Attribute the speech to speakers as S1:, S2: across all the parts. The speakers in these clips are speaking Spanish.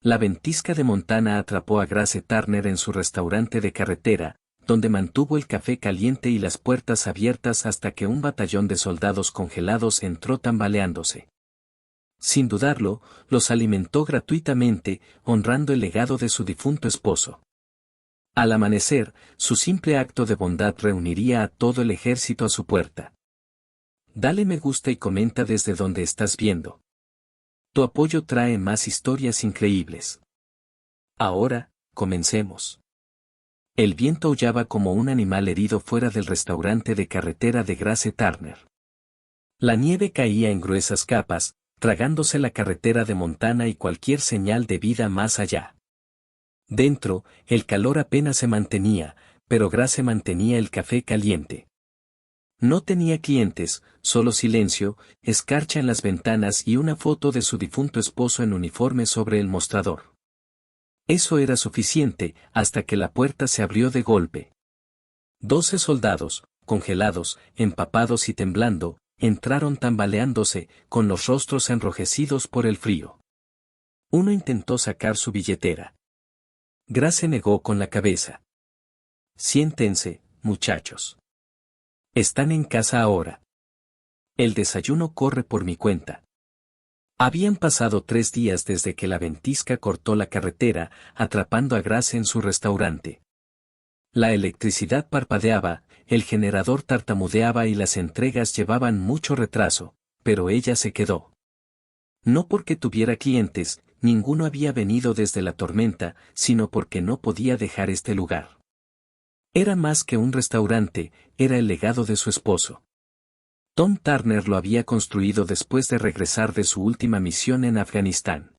S1: La ventisca de Montana atrapó a Grace Turner en su restaurante de carretera, donde mantuvo el café caliente y las puertas abiertas hasta que un batallón de soldados congelados entró tambaleándose. Sin dudarlo, los alimentó gratuitamente, honrando el legado de su difunto esposo. Al amanecer, su simple acto de bondad reuniría a todo el ejército a su puerta. Dale me gusta y comenta desde donde estás viendo. Tu apoyo trae más historias increíbles. Ahora, comencemos. El viento aullaba como un animal herido fuera del restaurante de carretera de Grace Turner. La nieve caía en gruesas capas, tragándose la carretera de Montana y cualquier señal de vida más allá. Dentro, el calor apenas se mantenía, pero Grace mantenía el café caliente. No tenía clientes, solo silencio, escarcha en las ventanas y una foto de su difunto esposo en uniforme sobre el mostrador. Eso era suficiente, hasta que la puerta se abrió de golpe. 12 soldados, congelados, empapados y temblando, entraron tambaleándose, con los rostros enrojecidos por el frío. Uno intentó sacar su billetera. Grace negó con la cabeza. Siéntense, muchachos. Están en casa ahora. El desayuno corre por mi cuenta. Habían pasado 3 días desde que la ventisca cortó la carretera, atrapando a Grace en su restaurante. La electricidad parpadeaba, el generador tartamudeaba y las entregas llevaban mucho retraso, pero ella se quedó. No porque tuviera clientes, ninguno había venido desde la tormenta, sino porque no podía dejar este lugar. Era más que un restaurante, era el legado de su esposo. Tom Turner lo había construido después de regresar de su última misión en Afganistán.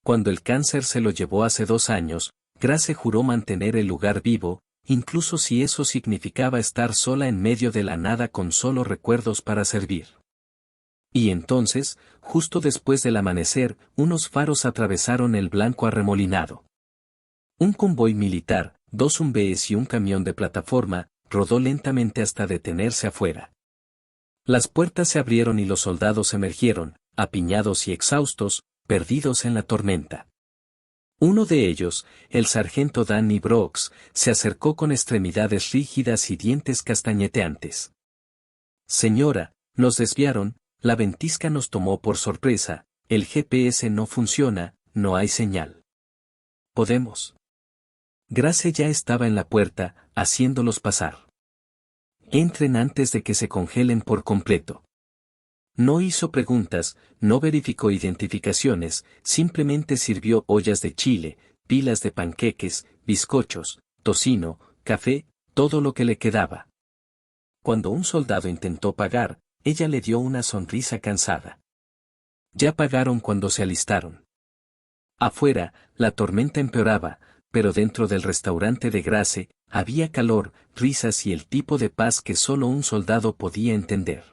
S1: Cuando el cáncer se lo llevó hace 2 años, Grace juró mantener el lugar vivo, incluso si eso significaba estar sola en medio de la nada con solo recuerdos para servir. Y entonces, justo después del amanecer, unos faros atravesaron el blanco arremolinado. Un convoy militar, 2 Humvees y un camión de plataforma, rodó lentamente hasta detenerse afuera. Las puertas se abrieron y los soldados emergieron, apiñados y exhaustos, perdidos en la tormenta. Uno de ellos, el sargento Danny Brooks, se acercó con extremidades rígidas y dientes castañeteantes. Señora, nos desviaron, la ventisca nos tomó por sorpresa, el GPS no funciona, no hay señal. ¿Podemos? Grace ya estaba en la puerta, haciéndolos pasar. Entren antes de que se congelen por completo. No hizo preguntas, no verificó identificaciones, simplemente sirvió ollas de chile, pilas de panqueques, bizcochos, tocino, café, todo lo que le quedaba. Cuando un soldado intentó pagar, ella le dio una sonrisa cansada. Ya pagaron cuando se alistaron. Afuera, la tormenta empeoraba, pero dentro del restaurante de Grace, había calor, risas y el tipo de paz que solo un soldado podía entender.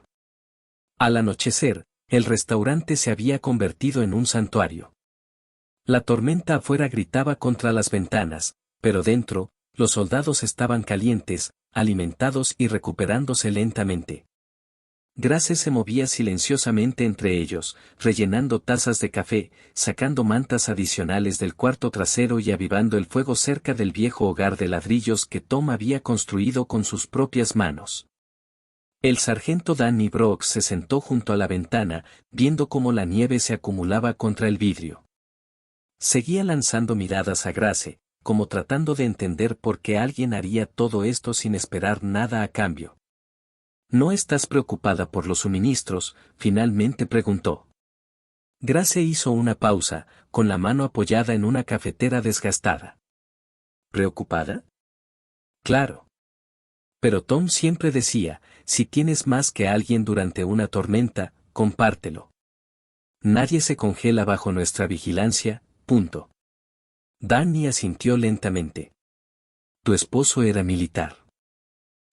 S1: Al anochecer, el restaurante se había convertido en un santuario. La tormenta afuera gritaba contra las ventanas, pero dentro, los soldados estaban calientes, alimentados y recuperándose lentamente. Grace se movía silenciosamente entre ellos, rellenando tazas de café, sacando mantas adicionales del cuarto trasero y avivando el fuego cerca del viejo hogar de ladrillos que Tom había construido con sus propias manos. El sargento Danny Brooks se sentó junto a la ventana, viendo cómo la nieve se acumulaba contra el vidrio. Seguía lanzando miradas a Grace, como tratando de entender por qué alguien haría todo esto sin esperar nada a cambio. ¿No estás preocupada por los suministros?, finalmente preguntó. Grace hizo una pausa, con la mano apoyada en una cafetera desgastada. ¿Preocupada? Claro. Pero Tom siempre decía, si tienes más que alguien durante una tormenta, compártelo. Nadie se congela bajo nuestra vigilancia, punto. Danny asintió lentamente. Tu esposo era militar.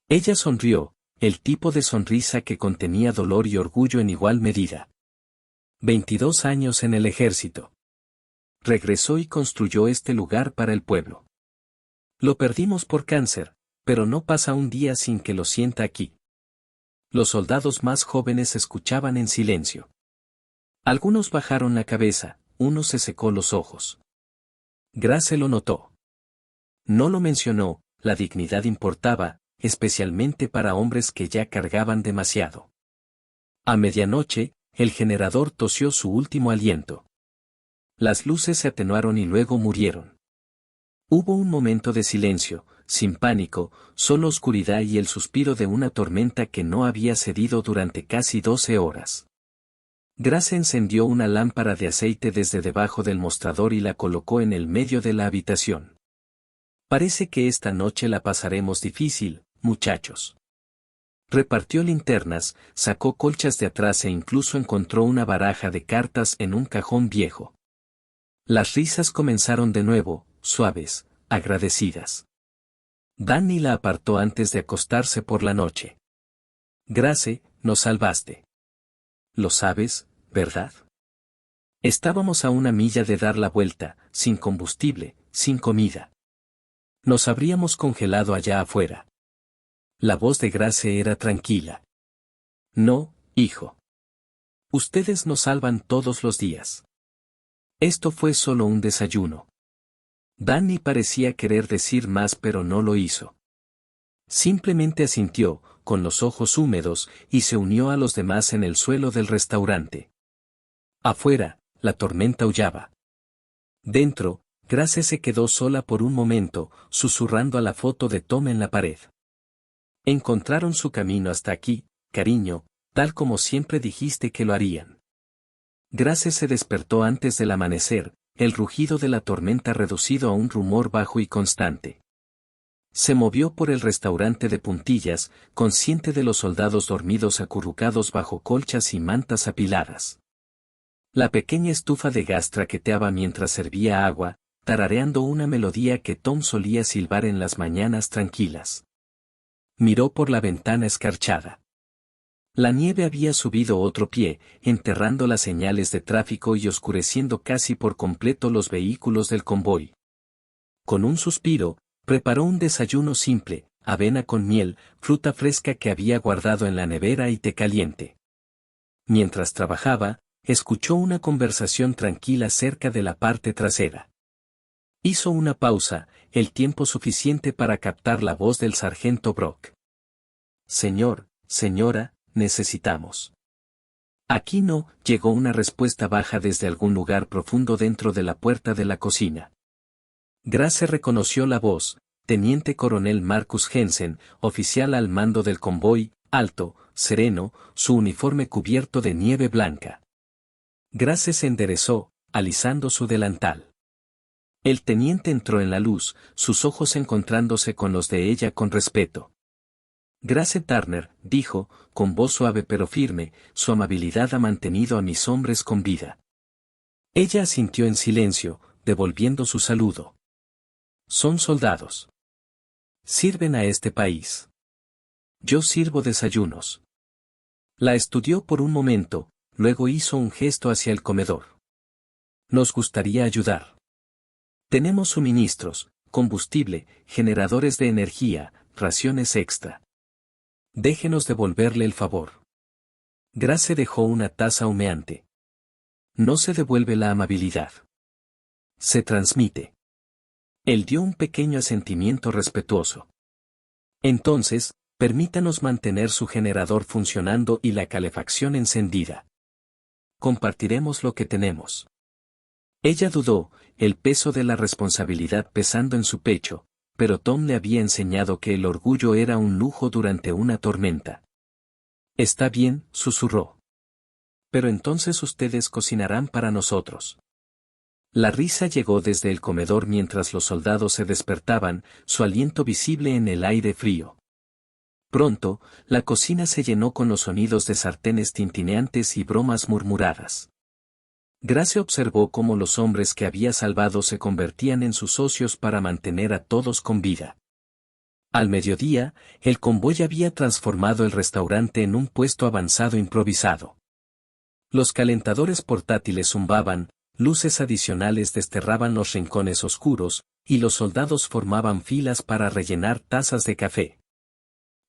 S1: Ella sonrió, el tipo de sonrisa que contenía dolor y orgullo en igual medida. 22 años en el ejército. Regresó y construyó este lugar para el pueblo. Lo perdimos por cáncer, pero no pasa un día sin que lo sienta aquí. Los soldados más jóvenes escuchaban en silencio. Algunos bajaron la cabeza, uno se secó los ojos. Grace lo notó. No lo mencionó, la dignidad importaba, especialmente para hombres que ya cargaban demasiado. A medianoche, el generador tosió su último aliento. Las luces se atenuaron y luego murieron. Hubo un momento de silencio, sin pánico, solo oscuridad y el suspiro de una tormenta que no había cedido durante casi 12 horas. Grace encendió una lámpara de aceite desde debajo del mostrador y la colocó en el medio de la habitación. Parece que esta noche la pasaremos difícil, muchachos. Repartió linternas, sacó colchas de atrás e incluso encontró una baraja de cartas en un cajón viejo. Las risas comenzaron de nuevo, suaves, agradecidas. Danny la apartó antes de acostarse por la noche. Grace, nos salvaste. Lo sabes, ¿verdad? Estábamos a una milla de dar la vuelta, sin combustible, sin comida. Nos habríamos congelado allá afuera. La voz de Grace era tranquila. No, hijo. Ustedes nos salvan todos los días. Esto fue solo un desayuno. Danny parecía querer decir más pero no lo hizo. Simplemente asintió, con los ojos húmedos, y se unió a los demás en el suelo del restaurante. Afuera, la tormenta aullaba. Dentro, Grace se quedó sola por un momento, susurrando a la foto de Tom en la pared. Encontraron su camino hasta aquí, cariño, tal como siempre dijiste que lo harían. Grace se despertó antes del amanecer, el rugido de la tormenta reducido a un rumor bajo y constante. Se movió por el restaurante de puntillas, consciente de los soldados dormidos acurrucados bajo colchas y mantas apiladas. La pequeña estufa de gas traqueteaba mientras servía agua, tarareando una melodía que Tom solía silbar en las mañanas tranquilas. Miró por la ventana escarchada. La nieve había subido otro pie, enterrando las señales de tráfico y oscureciendo casi por completo los vehículos del convoy. Con un suspiro, preparó un desayuno simple, avena con miel, fruta fresca que había guardado en la nevera y té caliente. Mientras trabajaba, escuchó una conversación tranquila cerca de la parte trasera. Hizo una pausa, el tiempo suficiente para captar la voz del sargento Brock. Señor, señora, necesitamos. Aquí no, llegó una respuesta baja desde algún lugar profundo dentro de la puerta de la cocina. Grace reconoció la voz, teniente coronel Marcus Jensen, oficial al mando del convoy, alto, sereno, su uniforme cubierto de nieve blanca. Grace se enderezó, alisando su delantal. El teniente entró en la luz, sus ojos encontrándose con los de ella con respeto. Grace Turner, dijo, con voz suave pero firme, su amabilidad ha mantenido a mis hombres con vida. Ella asintió en silencio, devolviendo su saludo. Son soldados. Sirven a este país. Yo sirvo desayunos. La estudió por un momento, luego hizo un gesto hacia el comedor. Nos gustaría ayudar. Tenemos suministros, combustible, generadores de energía, raciones extra. Déjenos devolverle el favor. Grace dejó una taza humeante. No se devuelve la amabilidad. Se transmite. Él dio un pequeño asentimiento respetuoso. Entonces, permítanos mantener su generador funcionando y la calefacción encendida. Compartiremos lo que tenemos. Ella dudó, el peso de la responsabilidad pesando en su pecho, pero Tom le había enseñado que el orgullo era un lujo durante una tormenta. Está bien, susurró. Pero entonces ustedes cocinarán para nosotros. La risa llegó desde el comedor mientras los soldados se despertaban, su aliento visible en el aire frío. Pronto, la cocina se llenó con los sonidos de sartenes tintineantes y bromas murmuradas. Grace observó cómo los hombres que había salvado se convertían en sus socios para mantener a todos con vida. Al mediodía, el convoy había transformado el restaurante en un puesto avanzado improvisado. Los calentadores portátiles zumbaban, luces adicionales desterraban los rincones oscuros, y los soldados formaban filas para rellenar tazas de café.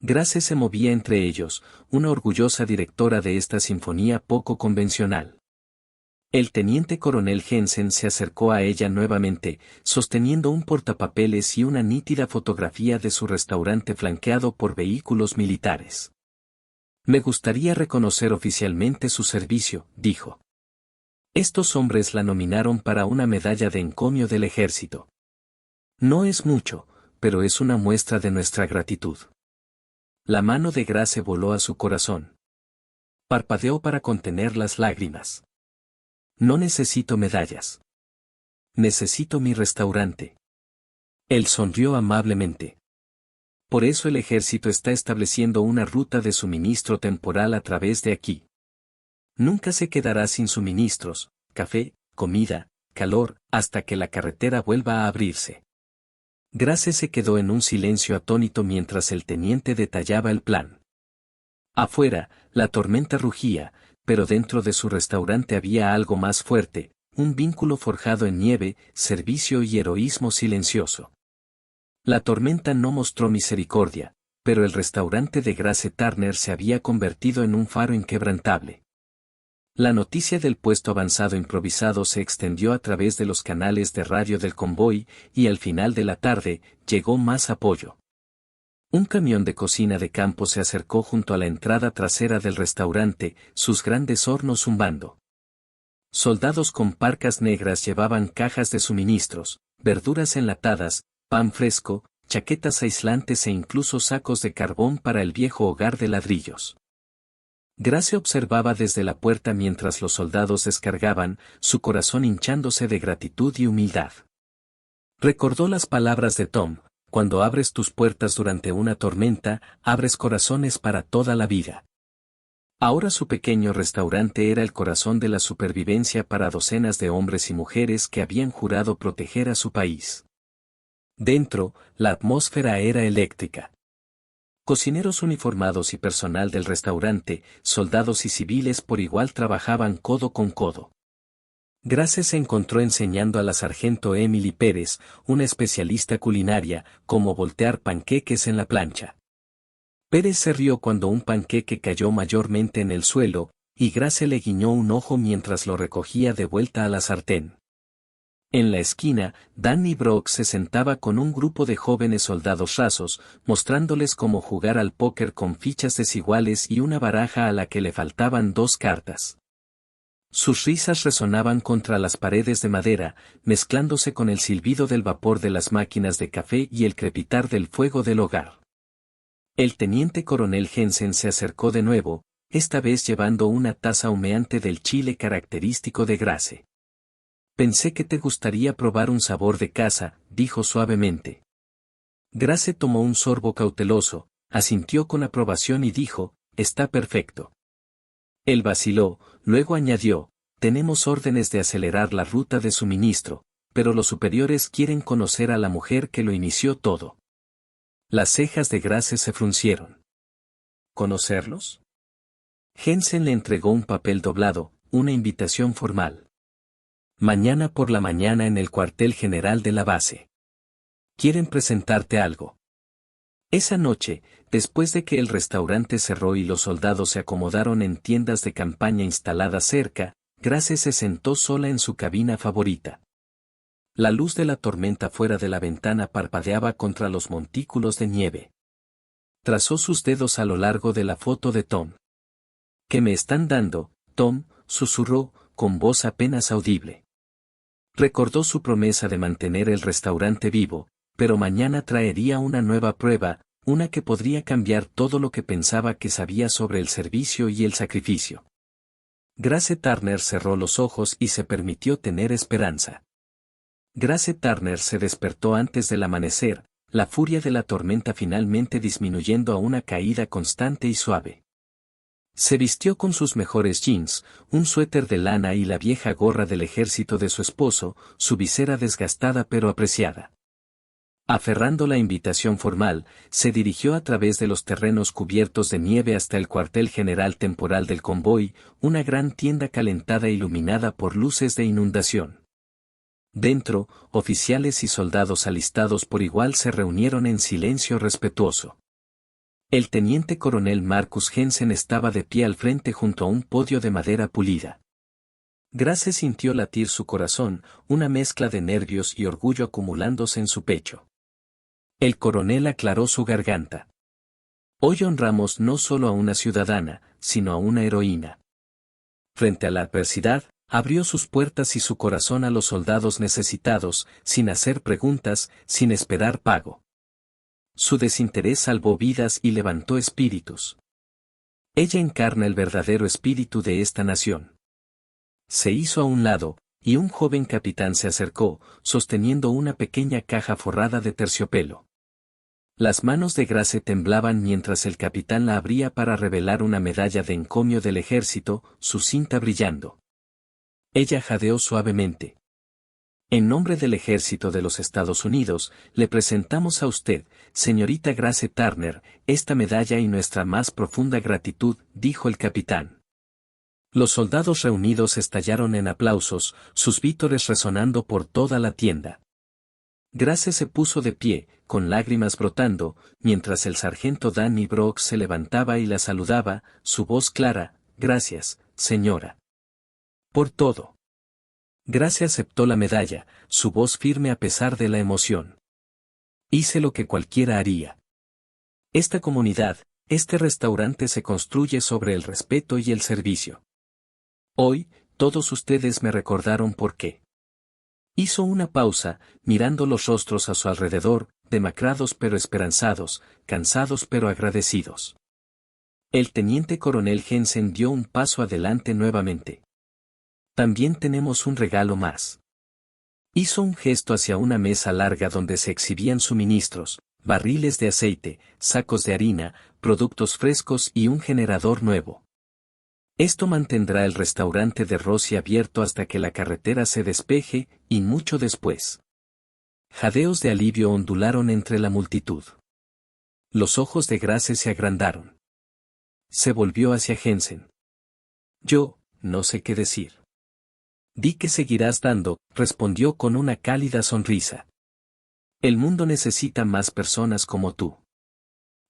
S1: Grace se movía entre ellos, una orgullosa directora de esta sinfonía poco convencional. El teniente coronel Jensen se acercó a ella nuevamente, sosteniendo un portapapeles y una nítida fotografía de su restaurante flanqueado por vehículos militares. Me gustaría reconocer oficialmente su servicio, dijo. Estos hombres la nominaron para una medalla de encomio del ejército. No es mucho, pero es una muestra de nuestra gratitud. La mano de Grace voló a su corazón. Parpadeó para contener las lágrimas. No necesito medallas. Necesito mi restaurante. Él sonrió amablemente. Por eso el ejército está estableciendo una ruta de suministro temporal a través de aquí. Nunca se quedará sin suministros, café, comida, calor, hasta que la carretera vuelva a abrirse. Grace se quedó en un silencio atónito mientras el teniente detallaba el plan. Afuera, la tormenta rugía, pero dentro de su restaurante había algo más fuerte, un vínculo forjado en nieve, servicio y heroísmo silencioso. La tormenta no mostró misericordia, pero el restaurante de Grace Turner se había convertido en un faro inquebrantable. La noticia del puesto avanzado improvisado se extendió a través de los canales de radio del convoy, y al final de la tarde, llegó más apoyo. Un camión de cocina de campo se acercó junto a la entrada trasera del restaurante, sus grandes hornos zumbando. Soldados con parcas negras llevaban cajas de suministros, verduras enlatadas, pan fresco, chaquetas aislantes e incluso sacos de carbón para el viejo hogar de ladrillos. Grace observaba desde la puerta mientras los soldados descargaban, su corazón hinchándose de gratitud y humildad. Recordó las palabras de Tom: cuando abres tus puertas durante una tormenta, abres corazones para toda la vida. Ahora su pequeño restaurante era el corazón de la supervivencia para docenas de hombres y mujeres que habían jurado proteger a su país. Dentro, la atmósfera era eléctrica. Cocineros uniformados y personal del restaurante, soldados y civiles por igual trabajaban codo con codo. Grace se encontró enseñando a la sargento Emily Pérez, una especialista culinaria, cómo voltear panqueques en la plancha. Pérez se rió cuando un panqueque cayó mayormente en el suelo, y Grace le guiñó un ojo mientras lo recogía de vuelta a la sartén. En la esquina, Danny Brock se sentaba con un grupo de jóvenes soldados rasos, mostrándoles cómo jugar al póker con fichas desiguales y una baraja a la que le faltaban 2 cartas. Sus risas resonaban contra las paredes de madera, mezclándose con el silbido del vapor de las máquinas de café y el crepitar del fuego del hogar. El teniente coronel Jensen se acercó de nuevo, esta vez llevando una taza humeante del chile característico de Grace. Pensé que te gustaría probar un sabor de casa, dijo suavemente. Grace tomó un sorbo cauteloso, asintió con aprobación y dijo: está perfecto. Él vaciló, luego añadió: tenemos órdenes de acelerar la ruta de suministro, pero los superiores quieren conocer a la mujer que lo inició todo. Las cejas de Grace se fruncieron. ¿Conocerlos? Jensen le entregó un papel doblado, una invitación formal. Mañana por la mañana en el cuartel general de la base. Quieren presentarte algo. Esa noche, después de que el restaurante cerró y los soldados se acomodaron en tiendas de campaña instaladas cerca, Grace se sentó sola en su cabina favorita. La luz de la tormenta fuera de la ventana parpadeaba contra los montículos de nieve. Trazó sus dedos a lo largo de la foto de Tom. ¿Qué me están dando, Tom?, susurró, con voz apenas audible. Recordó su promesa de mantener el restaurante vivo, pero mañana traería una nueva prueba, una que podría cambiar todo lo que pensaba que sabía sobre el servicio y el sacrificio. Grace Turner cerró los ojos y se permitió tener esperanza. Grace Turner se despertó antes del amanecer, la furia de la tormenta finalmente disminuyendo a una caída constante y suave. Se vistió con sus mejores jeans, un suéter de lana y la vieja gorra del ejército de su esposo, su visera desgastada pero apreciada. Aferrando la invitación formal, se dirigió a través de los terrenos cubiertos de nieve hasta el cuartel general temporal del convoy, una gran tienda calentada iluminada por luces de inundación. Dentro, oficiales y soldados alistados por igual se reunieron en silencio respetuoso. El teniente coronel Marcus Jensen estaba de pie al frente junto a un podio de madera pulida. Grace sintió latir su corazón, una mezcla de nervios y orgullo acumulándose en su pecho. El coronel aclaró su garganta. Hoy honramos no solo a una ciudadana, sino a una heroína. Frente a la adversidad, abrió sus puertas y su corazón a los soldados necesitados, sin hacer preguntas, sin esperar pago. Su desinterés salvó vidas y levantó espíritus. Ella encarna el verdadero espíritu de esta nación. Se hizo a un lado, y un joven capitán se acercó, sosteniendo una pequeña caja forrada de terciopelo. Las manos de Grace temblaban mientras el capitán la abría para revelar una medalla de encomio del ejército, su cinta brillando. Ella jadeó suavemente. En nombre del ejército de los Estados Unidos, le presentamos a usted, señorita Grace Turner, esta medalla y nuestra más profunda gratitud, dijo el capitán. Los soldados reunidos estallaron en aplausos, sus vítores resonando por toda la tienda. Grace se puso de pie, con lágrimas brotando, mientras el sargento Danny Brooks se levantaba y la saludaba, su voz clara, gracias, señora. Por todo. Grace aceptó la medalla, su voz firme a pesar de la emoción. Hice lo que cualquiera haría. Esta comunidad, este restaurante se construye sobre el respeto y el servicio. Hoy, todos ustedes me recordaron por qué. Hizo una pausa, mirando los rostros a su alrededor, demacrados pero esperanzados, cansados pero agradecidos. El teniente coronel Jensen dio un paso adelante nuevamente. También tenemos un regalo más. Hizo un gesto hacia una mesa larga donde se exhibían suministros, barriles de aceite, sacos de harina, productos frescos y un generador nuevo. Esto mantendrá el restaurante de Rosie abierto hasta que la carretera se despeje, y mucho después. Jadeos de alivio ondularon entre la multitud. Los ojos de Grace se agrandaron. Se volvió hacia Jensen. Yo, no sé qué decir. Di que seguirás dando, respondió con una cálida sonrisa. El mundo necesita más personas como tú.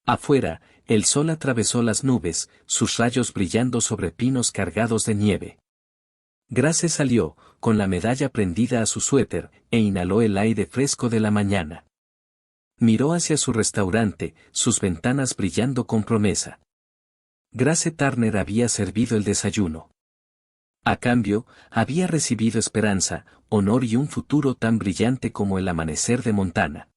S1: Afuera, el sol atravesó las nubes, sus rayos brillando sobre pinos cargados de nieve. Grace salió, con la medalla prendida a su suéter, e inhaló el aire fresco de la mañana. Miró hacia su restaurante, sus ventanas brillando con promesa. Grace Turner había servido el desayuno. A cambio, había recibido esperanza, honor y un futuro tan brillante como el amanecer de Montana.